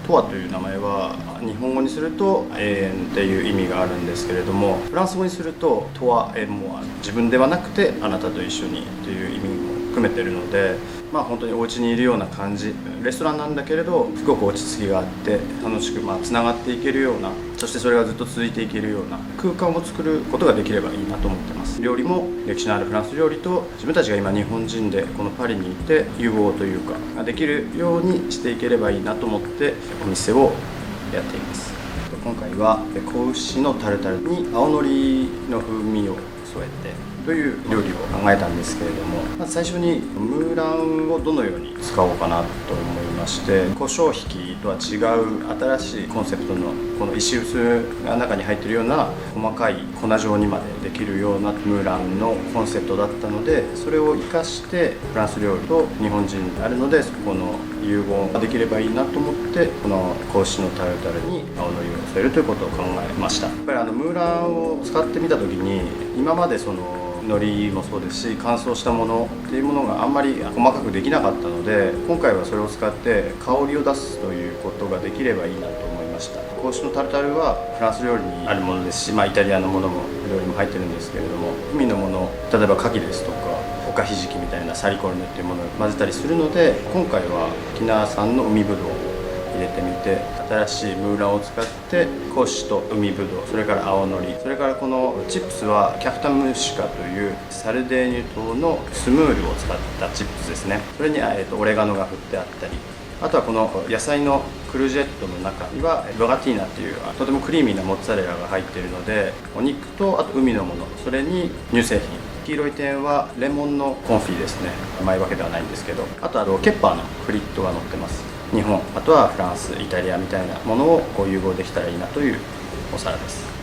トアという名前は日本語にすると永遠っていう意味があるんですけれども、フランス語にするとトワエモア、自分ではなくてあなたと一緒にという意味も含めているので、本当にお家にいるような感じ、レストランなんだけれどすごく落ち着きがあって楽しくつながっていけるような、そしてそれがずっと続いていけるような空間を作ることができればいいなと思ってます。料理も歴史のあるフランス料理と自分たちが今日本人でこのパリにいて融合というかができるようにしていければいいなと思ってお店をやっています。今回は子牛のタルタルに青のりの風味を添えてという料理を考えたんですけれども、まず最初にムーランをどのように使おうかなと思いまして、胡椒引きとは違う新しいコンセプトのこの石臼が中に入っているような細かい粉状にまでできるようなムーランのコンセプトだったので、それを生かしてフランス料理と日本人であるのでそこの融合ができればいいなと思って、この子牛のタルタルに青のりを添えるということを考えました。やっぱりムーランを使ってみた時に今まで海苔もそうですし乾燥したものっていうものがあんまり細かくできなかったので、今回はそれを使って香りを出すということができればいいなと思いました。子牛のタルタルはフランス料理にあるものですし、イタリアのものも料理も入ってるんですけれども、海のもの、例えば牡蠣ですとかオカヒジキみたいなサリコルネっていうものを混ぜたりするので、今回は沖縄産の海ぶどうを入れてみて、新しいムーランを使って子牛と海ぶどう、それから青のり、それからこのチップスはキャフタムシカというサルデーニュ島のスムールを使ったチップスですね。それにオレガノが振ってあったり、あとはこの野菜のクルジェットの中にはロガティーナっていうとてもクリーミーなモッツァレラが入っているので、お肉とあと海のもの、それに乳製品、黄色い点はレモンのコンフィですね。甘いわけではないんですけど、あとはケッパーのフリットが乗ってます。日本、あとはフランス、イタリアみたいなものを融合できたらいいなというお皿です。